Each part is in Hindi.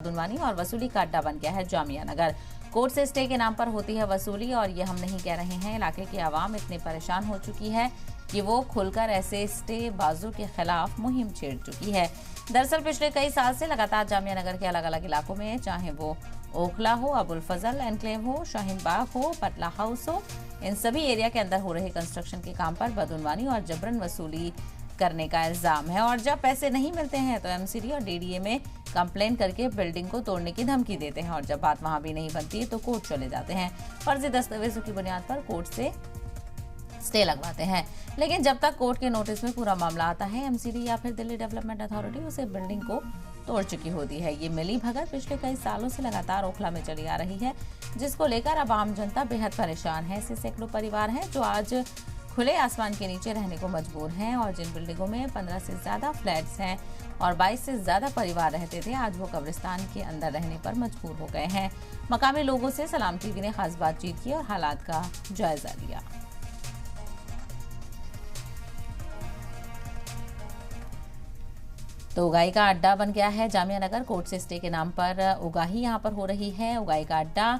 बदुनवानी और वसूली का अड्डा बन गया है जामिया नगर। कोर्ट से स्टे के नाम पर होती है वसूली और ये हम नहीं कह रहे हैं। इलाके की आवाम इतनी परेशान हो चुकी है कि वो खुलकर ऐसे स्टे बाजू के खिलाफ मुहिम छेड़ चुकी है। दरअसल पिछले कई साल से लगातार जामिया नगर के अलग अलग इलाकों में, चाहे वो ओखला हो, अबुल फजल एनक्लेव हो, शाहीन बाग हो, पटला हाउस हो, इन सभी एरिया के अंदर हो रहे कंस्ट्रक्शन के काम पर बदुनवानी और जबरन वसूली करने का इल्जाम है। और जब पैसे नहीं मिलते हैं तो एमसीडी और डीडीए में कंप्लेन करके बिल्डिंग को तोड़ने की धमकी देते हैं और जब बात वहां भी नहीं बनती तो कोर्ट चले जाते हैं। फर्जी दस्तावेजों की बुनियाद पर कोर्ट से स्टे लगवाते हैं, लेकिन जब तक कोर्ट के नोटिस में पूरा मामला आता है, एमसीडी या फिर दिल्ली डेवलपमेंट अथॉरिटी उसे बिल्डिंग को तोड़ चुकी होती है। ये मिली भगत पिछले कई सालों से लगातार ओखला में चली आ रही है, जिसको लेकर अब आम जनता बेहद परेशान है। ऐसे सैकड़ों परिवार हैं जो आज खुले आसमान के नीचे रहने को मजबूर हैं और जिन बिल्डिंगों में 15 से ज्यादा फ्लैट्स हैं और 22 से ज्यादा परिवार रहते थे, आज वो कब्रिस्तान के अंदर रहने पर मजबूर हो गए हैं। मकामी लोगों से सलाम टीवी ने खास बातचीत की और हालात का जायजा लिया। तो उगाही का अड्डा बन गया है जामिया नगर। कोर्ट से स्टे के नाम पर उगाही यहाँ पर हो रही है। उगाही का अड्डा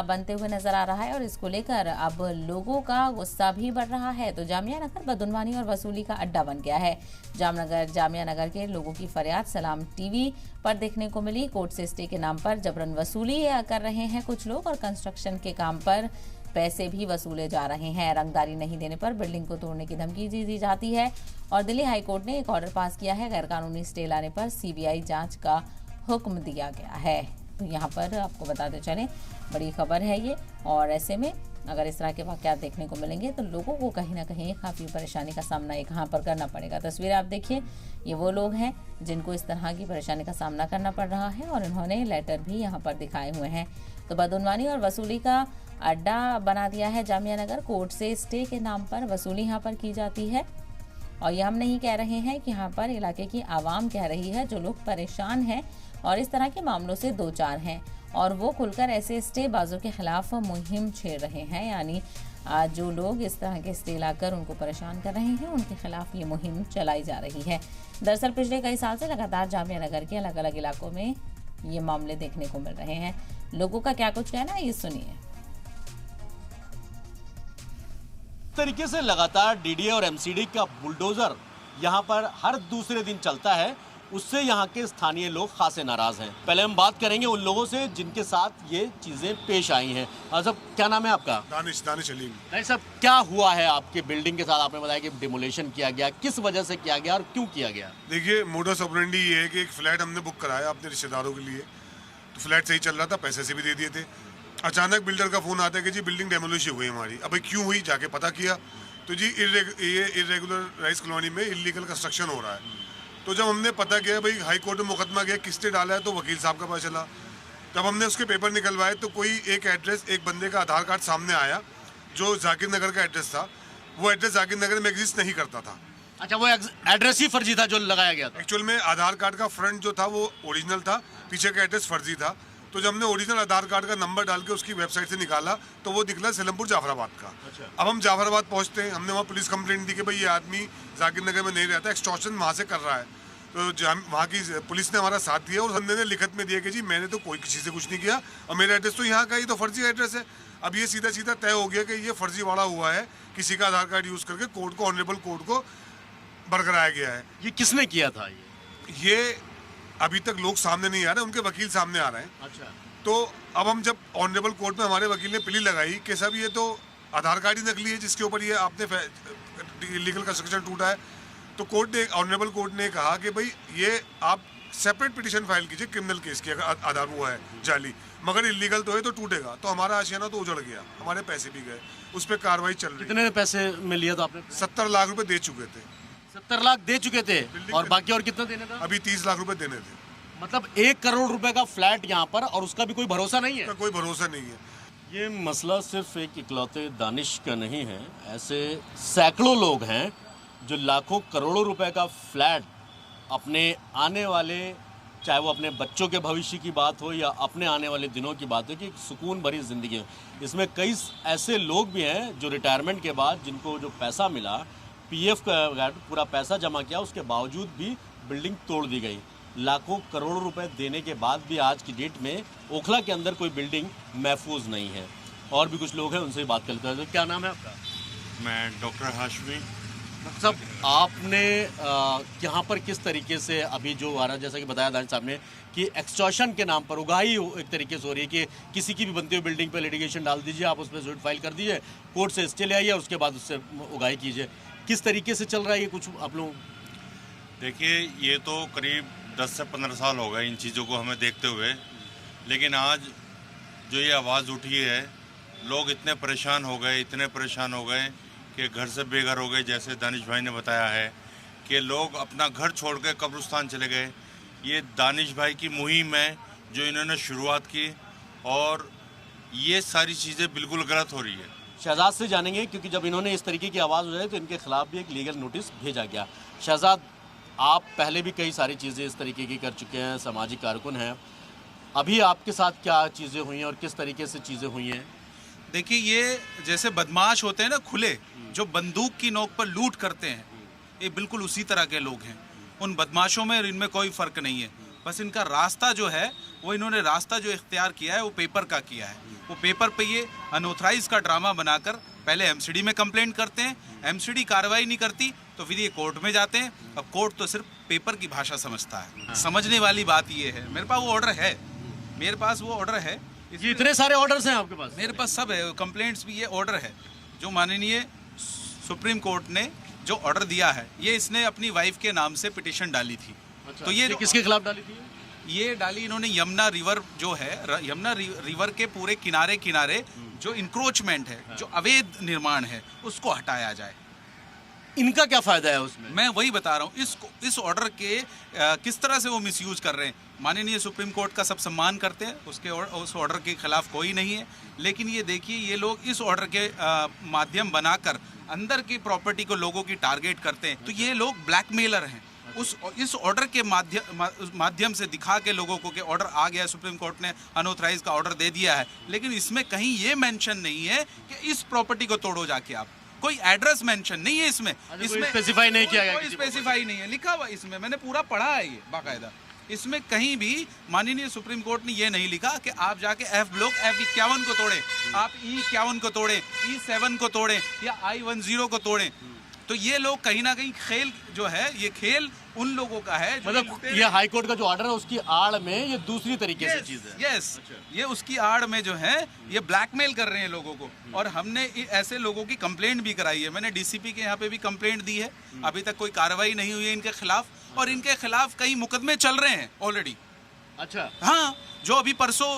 बनते हुए नजर आ रहा है और इसको लेकर अब लोगों का गुस्सा भी बढ़ रहा है। तो जामिया नगर बदुनवानी और वसूली का अड्डा बन गया है। जामिया नगर के लोगों की फरियाद सलाम टीवी पर देखने को मिली। कोर्ट से स्टे के नाम पर जबरन वसूली कर रहे हैं कुछ लोग और कंस्ट्रक्शन के काम पर पैसे भी वसूले जा रहे हैं। रंगदारी नहीं देने पर बिल्डिंग को तोड़ने की धमकी दी जाती है और दिल्ली हाई कोर्ट ने एक ऑर्डर पास किया है। गैरकानूनी स्टे लाने पर सीबीआई जांच का हुक्म दिया गया है। तो यहाँ पर आपको बताते चलें, बड़ी खबर है ये, और ऐसे में अगर इस तरह के वाकयात देखने को मिलेंगे तो लोगों को कहीं ना कहीं काफ़ी परेशानी का सामना यहाँ पर करना पड़ेगा। तस्वीर आप देखिए, ये वो लोग हैं जिनको इस तरह की परेशानी का सामना करना पड़ रहा है और इन्होंने लेटर भी यहाँ पर दिखाए हुए हैं। तो बदुनवानी और वसूली का अड्डा बना दिया है जामिया नगर। कोर्ट से स्टे के नाम पर वसूली यहाँ पर की जाती है और ये हम नहीं कह रहे हैं कि यहाँ पर इलाके की आवाम कह रही है। जो लोग परेशान हैं और इस तरह के मामलों से दो चार हैं और वो खुलकर ऐसे स्टे बाजों के खिलाफ मुहिम छेड़ रहे हैं, यानी जो लोग इस तरह के स्टे लाकर उनको परेशान कर रहे हैं, उनके खिलाफ ये मुहिम चलाई जा रही है। दरअसल पिछले कई साल से लगातार जामिया नगर के अलग अलग इलाकों में ये मामले देखने को मिल रहे हैं। लोगों का क्या कुछ कहना है, ये सुनिए। तरीके से लगातार डीडीए और एमसीडी का बुलडोजर यहाँ पर हर दूसरे दिन चलता है, उससे यहाँ के स्थानीय लोग खासे नाराज हैं। पहले हम बात करेंगे उन लोगों से जिनके साथ ये चीजें पेश आई हैं। साहब, क्या नाम है आपका? दानिश अलीम। नहीं साहब, क्या हुआ है आपके बिल्डिंग के साथ? आपने बताया कि डिमोलेशन किया गया, किस वजह से किया गया और क्यों किया गया? देखिए, मोडस ऑपरेंडी ये है कि एक फ्लैट हमने बुक कराया अपने रिश्तेदारों के लिए, तो फ्लैट सही चल रहा था, पैसे से भी दे दिए थे। अचानक बिल्डर का फोन आता है कि जी बिल्डिंग डेमोलिश हुई हमारी। अब क्यों हुई, जाके पता किया तो जी ये इरेगुलराइज कॉलोनी में इलीगल कंस्ट्रक्शन हो रहा है। तो जब हमने पता किया, भाई हाई कोर्ट में मुकदमा गया, किसने डाला है, तो वकील साहब का पता चला। तब हमने उसके पेपर निकलवाए तो कोई एक एड्रेस, एक बंदे का आधार कार्ड सामने आया जो जाकिर नगर का एड्रेस था। वो एड्रेस जाकिर नगर में एग्जिस्ट नहीं करता था। अच्छा, वो एड्रेस ही फर्जी था जो लगाया गया था? एक्चुअल में आधार कार्ड का फ्रंट जो था वो ओरिजिनल था, पीछे का एड्रेस फर्जी था। तो जब हमने ओरिजिनल आधार कार्ड का नंबर डाल के उसकी वेबसाइट से निकाला तो वो निकला सेलमपुर जाफराबाद का। अच्छा। अब हम जाफराबाद पहुंचते हैं, हमने वहाँ पुलिस कंप्लेंट दी कि भाई ये आदमी जाकिर नगर में नहीं रहता, एक्सटॉर्शन वहाँ से कर रहा है। तो वहाँ की पुलिस ने हमारा साथ दिया और हमने लिखित में दिया कि जी मैंने तो कोई किसी से कुछ नहीं किया और मेरा एड्रेस तो यहाँ का ही तो फर्जी एड्रेस है। अब ये सीधा सीधा तय हो गया कि ये फर्जी वाला हुआ है, किसी का आधार कार्ड यूज़ करके कोर्ट को, ऑनरेबल कोर्ट को बरकराया गया है। ये किसने किया था? ये अभी तक लोग सामने नहीं आ रहे, उनके वकील सामने आ रहे हैं। अच्छा। तो अब हम जब ऑनरेबल कोर्ट में हमारे वकील ने प्ली लगाई कि साहब ये तो आधार कार्ड ही नकली है जिसके ऊपर ये आपने इलीगल कंस्ट्रक्शन टूटा है, तो कोर्ट ने, ऑनरेबल कोर्ट ने कहा कि भाई ये आप सेपरेट पिटीशन फाइल कीजिए क्रिमिनल केस की, अगर आधार हुआ है जाली, मगर इलीगल तो है तो टूटेगा। तो हमारा आशियाना तो उजड़ गया, हमारे पैसे भी गए, उस पर कार्रवाई चल रही है। कितने पैसे में लिया था आपने? 70 लाख रुपए दे चुके थे। 70 लाख दे चुके थे और बाकी और कितना देने था? अभी 30 लाख रुपए देने थे। मतलब 1 करोड़ रुपए का फ्लैट यहाँ पर, और उसका भी कोई भरोसा नहीं है? कोई भरोसा नहीं है। ये मसला सिर्फ एक इकलौते दानिश का नहीं है, ऐसे सैकड़ों लोग हैं जो लाखों करोड़ों रुपए का फ्लैट अपने आने वाले, चाहे वो अपने बच्चों के भविष्य की बात हो या अपने आने वाले दिनों की बात हो, कि सुकून भरी ज़िंदगी हो। इसमें कई ऐसे लोग भी हैं जो रिटायरमेंट के बाद, जिनको जो पैसा मिला, पीएफ का पूरा पैसा जमा किया, उसके बावजूद भी बिल्डिंग तोड़ दी गई। लाखों करोड़ों रुपए देने के बाद भी आज की डेट में ओखला के अंदर कोई बिल्डिंग महफूज नहीं है। और भी कुछ लोग हैं, उनसे बात करते हैं। तो क्या नाम है आपका? मैं डॉक्टर हाशमी। सब आपने यहाँ पर किस तरीके से अभी जो आ रहा, जैसा कि बताया दानिश साहब ने कि एक्सटॉर्शन के नाम पर उगाही एक तरीके से हो रही है कि किसी की भी बनती हुई बिल्डिंग पे लिटिगेशन डाल दीजिए, आप उस पर सूट फाइल कर दीजिए, कोर्ट से स्टे ले आइए, उसके बाद उससे उगाही कीजिए। किस तरीके से चल रहा है ये, कुछ आप लोग? देखिए, ये तो करीब 10 से 15 साल हो गए इन चीज़ों को हमें देखते हुए, लेकिन आज जो ये आवाज़ उठी है, लोग इतने परेशान हो गए, इतने परेशान हो गए कि घर से बेघर हो गए। जैसे दानिश भाई ने बताया है कि लोग अपना घर छोड़ के कब्रिस्तान चले गए। ये दानिश भाई की मुहिम है जो इन्होंने शुरुआत की, और ये सारी चीज़ें बिल्कुल गलत हो रही है। शहजाद से जानेंगे, क्योंकि जब इन्होंने इस तरीके की आवाज़ उठाई तो इनके खिलाफ भी एक लीगल नोटिस भेजा गया। शहजाद, आप पहले भी कई सारी चीज़ें इस तरीके की कर चुके हैं, सामाजिक कारकुन हैं, अभी आपके साथ क्या चीज़ें हुई हैं और किस तरीके से चीज़ें हुई हैं? देखिए, ये जैसे बदमाश होते हैं ना खुले, जो बंदूक की नोक पर लूट करते हैं, ये बिल्कुल उसी तरह के लोग हैं। उन बदमाशों में और इनमें कोई फ़र्क नहीं है। बस इनका रास्ता जो है, वो इन्होंने रास्ता जो इख्तियार किया है वो पेपर का किया है। वो पेपर पे ये अनऑथराइज का ड्रामा बनाकर पहले एमसीडी में कंप्लेंट करते हैं, एमसीडी कार्रवाई नहीं करती तो फिर ये कोर्ट में जाते हैं। अब कोर्ट तो सिर्फ पेपर की भाषा समझता है। समझने वाली बात ये है, मेरे पास वो ऑर्डर है, मेरे पास वो ऑर्डर है। ये इतने सारे ऑर्डर्स हैं आपके पास? मेरे पास सब है, कंप्लेंट्स भी, ये ऑर्डर है जो माननीय सुप्रीम कोर्ट ने जो ऑर्डर दिया है। ये इसने अपनी वाइफ के नाम से पिटीशन डाली थी। अच्छा, तो ये किसके खिलाफ डाली थी? ये डाली इन्होंने यमुना रिवर जो है, यमुना रिवर के पूरे किनारे किनारे जो इंक्रोचमेंट है, जो अवैध निर्माण है, उसको हटाया जाए। इनका क्या फ़ायदा है उसमें? मैं वही बता रहा हूँ, इस ऑर्डर के किस तरह से वो मिसयूज कर रहे हैं। माननीय सुप्रीम कोर्ट का सब सम्मान करते हैं, उस ऑर्डर के खिलाफ कोई नहीं है, लेकिन ये देखिए, ये लोग इस ऑर्डर के माध्यम बनाकर अंदर की प्रॉपर्टी को लोगों की टारगेट करते हैं। तो ये लोग ब्लैकमेलर हैं। इस ऑर्डर के माध्यम से दिखा के लोगों को कि ऑर्डर आ गया, सुप्रीम कोर्ट ने अनऑथराइज का ऑर्डर दे दिया है, लेकिन इसमें कहीं ये मेंशन नहीं है कि इस प्रॉपर्टी को तोड़ो जाके आप। कोई एड्रेस मेंशन नहीं है इसमें। इसमें स्पेसिफाई नहीं किया गया, कोई स्पेसिफाई नहीं है, लिखा हुआ इसमें, मैंने पूरा पढ़ा है ये बाकायदा। इसमें कहीं भी माननीय सुप्रीम कोर्ट ने ये नहीं लिखा कि आप जाके F ब्लॉक F51 को तोड़ें, आप E51 को तोड़ें, E7 को तोड़ें या I10 को तोड़ें। तो ये लोग कहीं ना कहीं खेल जो है, ये खेल उन लोगों का है। मतलब ये हाई कोर्ट का जो ऑर्डर है उसकी आड़ में ये दूसरी तरीके से चीज है। यस, ये उसकी आड़ में जो है ये ब्लैकमेल कर रहे हैं लोगों को। और हमने ऐसे लोगों की कंप्लेंट भी कराई है। मैंने डीसीपी के यहाँ पे भी कंप्लेंट दी है, अभी तक कोई कार्रवाई नहीं हुई है इनके खिलाफ, और इनके खिलाफ कई मुकदमे चल रहे हैं ऑलरेडी। अच्छा, हाँ, जो अभी परसों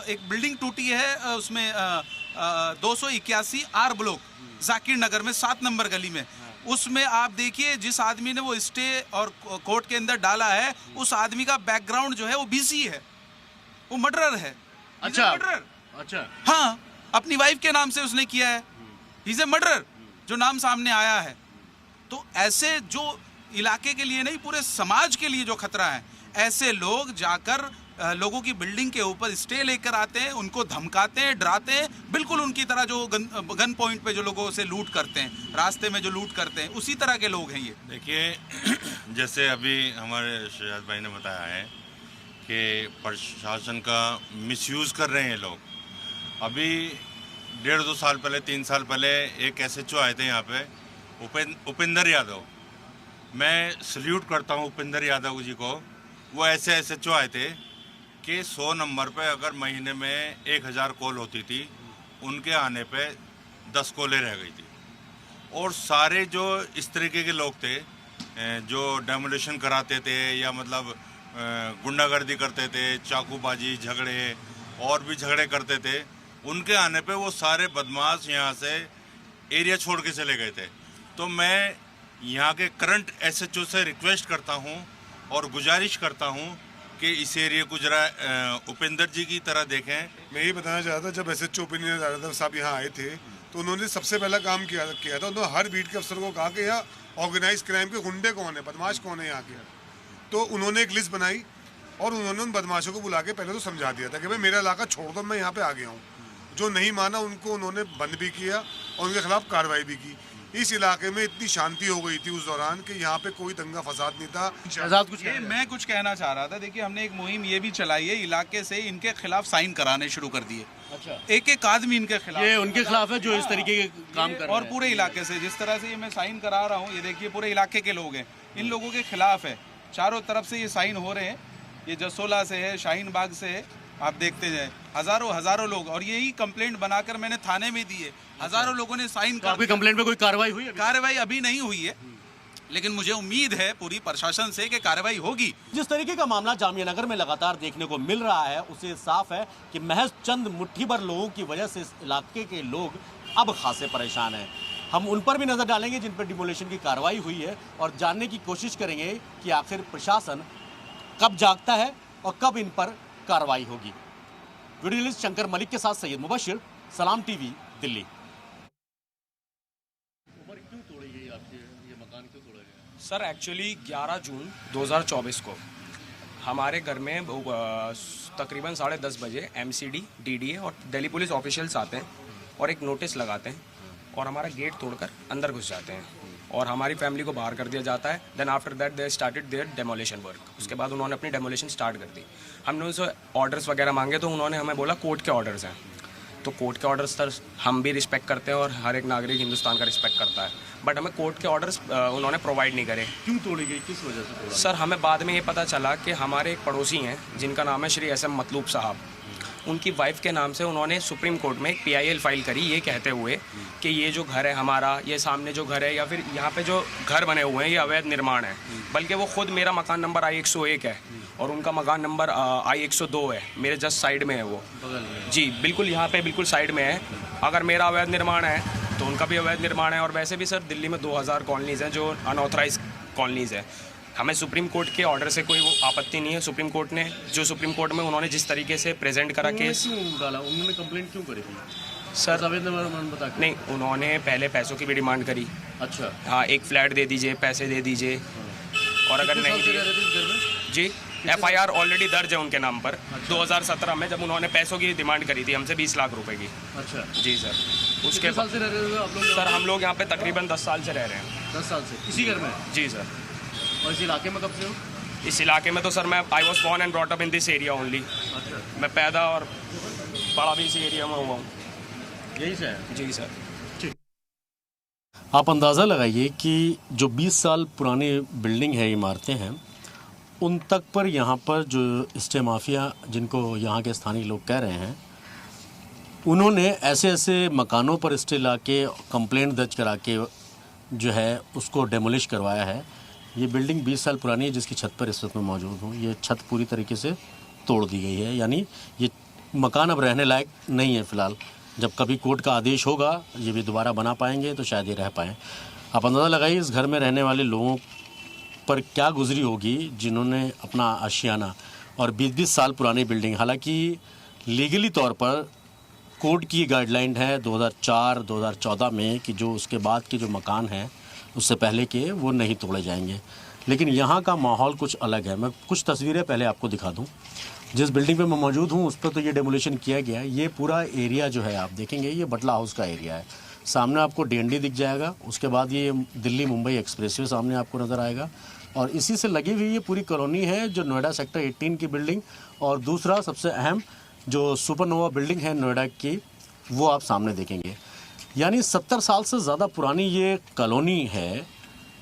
एक बिल्डिंग टूटी है, उसमें 281 R ब्लॉक जाकिर नगर में 7 नंबर गली में, उसमें आप देखिए जिस आदमी ने वो स्टे और कोर्ट के अंदर डाला है, उस आदमी का बैकग्राउंड जो है वो बीसी है, वो मर्डरर है। अच्छा, मर्डरर, अच्छा, हाँ, अपनी वाइफ के नाम से उसने किया है, ही इज ए मर्डरर, जो नाम सामने आया है। तो ऐसे जो इलाके के लिए नहीं, पूरे समाज के लिए जो खतरा है, ऐसे लोग जाकर लोगों की बिल्डिंग के ऊपर स्टे लेकर आते हैं, उनको धमकाते हैं, डराते हैं, बिल्कुल उनकी तरह जो गन पॉइंट पे जो लोगों से लूट करते हैं, रास्ते में जो लूट करते हैं, उसी तरह के लोग हैं ये। देखिए, जैसे अभी हमारे शहजाद भाई ने बताया है कि प्रशासन का मिसयूज़ कर रहे हैं लोग। अभी 1.5-2 साल पहले, 3 साल पहले एक SHO आए थे यहाँ पे, उपेंद्र यादव। मैं सल्यूट करता हूँ उपेंद्र यादव जी को। वो ऐसे SHO आए थे कि 100 नंबर पे अगर महीने में 1000 कॉल होती थी, उनके आने पे 10 कॉलें रह गई थी। और सारे जो इस तरीके के लोग थे जो डेमोलिशन कराते थे या मतलब गुंडागर्दी करते थे, चाकूबाजी, झगड़े और भी झगड़े करते थे, उनके आने पे वो सारे बदमाश यहाँ से एरिया छोड़ के चले गए थे। तो मैं यहाँ के करंट SHO से रिक्वेस्ट करता हूँ और गुजारिश करता हूँ कि इस एरिया को जरा उपेंद्र जी की तरह देखें। मैं ये बताना चाहता था, जब SHO उपेंद्र यादव साहब यहाँ आए थे तो उन्होंने सबसे पहला काम किया था, उन्होंने हर बीट के अफसर को कहा कि यहाँ ऑर्गेनाइज क्राइम के गुंडे कौन है, बदमाश कौन है यहाँ के। तो उन्होंने एक लिस्ट बनाई और उन्होंने उन बदमाशों को बुला के पहले तो समझा दिया था कि भाई मेरा इलाका छोड़ दो, मैं यहाँ पे आ गया हूँ। जो नहीं माना उनको उन्होंने बंद भी किया और उनके खिलाफ कार्रवाई भी की। इस इलाके में इतनी शांति हो गई थी उस दौरान कि यहाँ पे कोई दंगा फसाद नहीं था। शहजाद कुछ ये मैं कुछ कहना चाह रहा था। देखिए, हमने एक मुहिम ये भी चलाई है, इलाके से इनके खिलाफ साइन कराने शुरू कर दिए। अच्छा, एक एक आदमी इनके खिलाफ, ये उनके खिलाफ है जो इस तरीके के काम कर रहे हैं। और पूरे इलाके से जिस तरह से ये मैं साइन करा रहा हूँ, ये देखिए पूरे इलाके के लोग हैं, इन लोगों के खिलाफ है। चारों तरफ से ये साइन हो रहे हैं। ये जसोला से है, शाहीन बाग से है, आप देखते जाए हजारों लोग। और यही कंप्लेंट बनाकर मैंने थाने में दी है। हजारों लोगों ने साइन कर। आपकी कंप्लेंट पे कोई कार्रवाई हुई है? कार्रवाई अभी नहीं हुई है, लेकिन मुझे उम्मीद है पूरी प्रशासन से कि कार्रवाई होगी। जिस तरीके का मामला जामिया नगर में लगातार देखने को मिल रहा है, उससे साफ है कि महज चंद मुट्ठी भर लोगों की वजह से इस इलाके के लोग अब खासे परेशान हैं। हम उन पर भी नजर डालेंगे जिन पर डिमोलिशन की कार्रवाई हुई है और जानने की कोशिश करेंगे कि आखिर प्रशासन कब जागता है और कब इन पर कार्रवाई होगी। वीडियो जर्नलिस्ट शंकर मलिक के साथ सैयद मुबशिर, सलाम टीवी, दिल्ली। क्यों तोड़ी गई आपके ये मकान, क्यों तोड़ा गया? सर एक्चुअली 11 जून 2024 को हमारे घर में तकरीबन 10:30 बजे MCD, DDA और दिल्ली पुलिस ऑफिशियल्स आते हैं और एक नोटिस लगाते हैं और हमारा गेट तोड़कर अंदर घुस जाते हैं और हमारी फैमिली को बाहर कर दिया जाता है। Then after that they started their demolition work. उसके बाद उन्होंने अपनी डेमोलिशन स्टार्ट कर दी। हमने उनसे ऑर्डर्स वगैरह मांगे तो उन्होंने हमें बोला कोर्ट के ऑर्डर्स हैं। तो कोर्ट के ऑर्डर्स सर हम भी रिस्पेक्ट करते हैं और हर एक नागरिक हिंदुस्तान का रिस्पेक्ट करता है, बट हमें कोर्ट के ऑर्डर्स उन्होंने प्रोवाइड नहीं करे। क्यों तोड़ी गई, किस वजह से तोड़ा? सर हमें बाद में ये पता चला कि हमारे एक पड़ोसी हैं जिनका नाम है श्री SM मतलूब साहब। उनकी वाइफ के नाम से उन्होंने सुप्रीम कोर्ट में एक PIL फाइल करी, ये कहते हुए कि ये जो घर है हमारा, ये सामने जो घर है या फिर यहाँ पे जो घर बने हुए हैं ये अवैध निर्माण है। बल्कि वो खुद मेरा मकान नंबर I-101 है और उनका मकान नंबर I-102 है, मेरे जस्ट साइड में है वो। बगल में? जी, बिल्कुल यहाँ पे बिल्कुल साइड में है। अगर मेरा अवैध निर्माण है तो उनका भी अवैध निर्माण है। और वैसे भी सर दिल्ली में 2000 कॉलोनीज़ हैं जो अनऑथराइज कॉलोनीज़ है। हमें सुप्रीम कोर्ट के ऑर्डर से कोई वो आपत्ति नहीं है। सुप्रीम कोर्ट में उन्होंने जिस तरीके से प्रेजेंट करा केस, क्यों डाला उन्होंने, कंप्लेंट क्यों करी थी? सर अवैध निर्माण बता के? नहीं, उन्होंने पहले पैसों की भी डिमांड करी। अच्छा, हाँ, एक फ्लैट दे दीजिए, पैसे दे दीजिए, और अगर नहीं दिए जी FIR ऑलरेडी दर्ज है उनके नाम पर। 2017 में जब उन्होंने पैसों की डिमांड करी थी हमसे 20 लाख रुपए की। अच्छा जी सर। उसके साल से रह रहे हो आप लोग? सर हम लोग यहाँ पे तकरीबन 10 साल से रह रहे हैं। 10 साल से इसी घर में? जी सर। और इस इलाके में कब से हो? इस इलाके में तो सर मैं I was born and brought up in this area only. अच्छा, मैं पैदा और बड़ा भी इसी एरिया में हुआ हूँ। यही से है? जी सर। आप अंदाज़ा लगाइए कि जो 20 साल पुरानी बिल्डिंग है, इमारतें हैं, उन तक पर यहाँ पर जो स्टे माफिया, जिनको यहाँ के स्थानीय लोग कह रहे हैं, उन्होंने ऐसे ऐसे मकानों पर स्टे ला के कंप्लेंट दर्ज करा के जो है उसको डेमोलिश करवाया है। ये बिल्डिंग 20 साल पुरानी है जिसकी छत पर इस वक्त मैं मौजूद हूँ। ये छत पूरी तरीके से तोड़ दी गई है, यानी ये मकान अब रहने लायक नहीं है फ़िलहाल। जब कभी कोर्ट का आदेश होगा ये भी दोबारा बना पाएंगे तो शायद ये रह पाएँ। आप अंदाज़ा लगाइए इस घर में रहने वाले लोगों पर क्या गुजरी होगी जिन्होंने अपना आशियाना और 20-20 साल पुरानी बिल्डिंग, हालांकि लीगली तौर पर कोर्ट की गाइडलाइन है 2004-2014 में कि जो उसके बाद के जो मकान हैं उससे पहले के वो नहीं तोड़े जाएंगे, लेकिन यहाँ का माहौल कुछ अलग है। मैं कुछ तस्वीरें पहले आपको दिखा दूँ। जिस बिल्डिंग पे मैं मौजूद हूँ उस पर तो ये डेमोलिशन किया गया। ये पूरा एरिया जो है आप देखेंगे ये बटला हाउस का एरिया है। सामने आपको DND दिख जाएगा, उसके बाद ये दिल्ली मुंबई एक्सप्रेसवे सामने आपको नज़र आएगा और इसी से लगी हुई ये पूरी कॉलोनी है जो नोएडा सेक्टर 18 की बिल्डिंग, और दूसरा सबसे अहम जो सुपरनोवा बिल्डिंग है नोएडा की, वो आप सामने देखेंगे। यानी 70 साल से ज़्यादा पुरानी ये कॉलोनी है।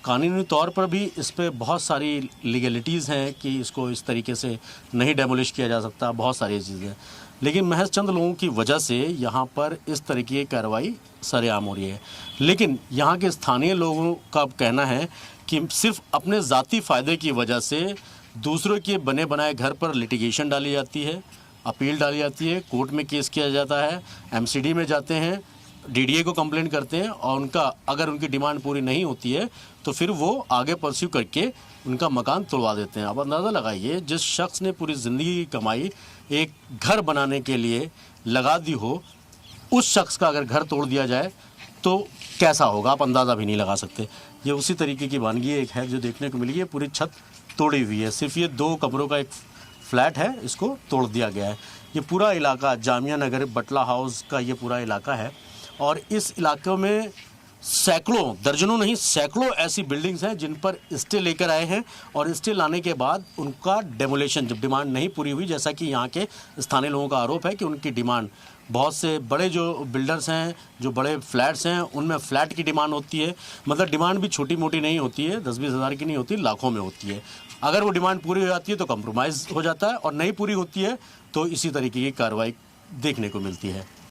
कानूनी तौर पर भी इस पर बहुत सारी लीगलिटीज़ हैं कि इसको इस तरीके से नहीं डेमोलिश किया जा सकता, बहुत सारी चीज़ें, लेकिन महज चंद लोगों की वजह से यहाँ पर इस तरीके की कार्रवाई सरेआम हो रही है। लेकिन यहाँ के स्थानीय लोगों का कहना है कि सिर्फ अपने ज़ाती फ़ायदे की वजह से दूसरों के बने बनाए घर पर लिटिगेशन डाली जाती है, अपील डाली जाती है, कोर्ट में केस किया जाता है, MCD में जाते हैं, DDA को कंप्लेंट करते हैं और उनका अगर उनकी डिमांड पूरी नहीं होती है तो फिर वो आगे परस्यू करके उनका मकान तोड़वा देते हैं। अब अंदाज़ा लगाइए जिस शख्स ने पूरी ज़िंदगी की कमाई एक घर बनाने के लिए लगा दी हो, उस शख्स का अगर घर तोड़ दिया जाए तो कैसा होगा आप अंदाज़ा भी नहीं लगा सकते। ये उसी तरीके की वानगी एक है जो देखने को मिली है। पूरी छत तोड़ी हुई है, सिर्फ ये 2 कमरों का एक फ्लैट है, इसको तोड़ दिया गया है। ये पूरा इलाका जामिया नगर बटला हाउस का ये पूरा इलाका है और इस इलाके में सैकड़ों, दर्जनों नहीं सैकड़ों ऐसी बिल्डिंग्स हैं जिन पर स्टे लेकर आए हैं और स्टे लाने के बाद उनका डेमोलेशन, जब डिमांड नहीं पूरी हुई, जैसा कि यहाँ के स्थानीय लोगों का आरोप है कि उनकी डिमांड, बहुत से बड़े जो बिल्डर्स हैं, जो बड़े फ्लैट्स हैं, उनमें फ्लैट की डिमांड होती है। मतलब डिमांड भी छोटी मोटी नहीं होती है, 10-20 हज़ार की नहीं होती, लाखों में होती है। अगर वो डिमांड पूरी हो जाती है तो कंप्रोमाइज़ हो जाता है और नहीं पूरी होती है तो इसी तरीके की कार्रवाई देखने को मिलती है।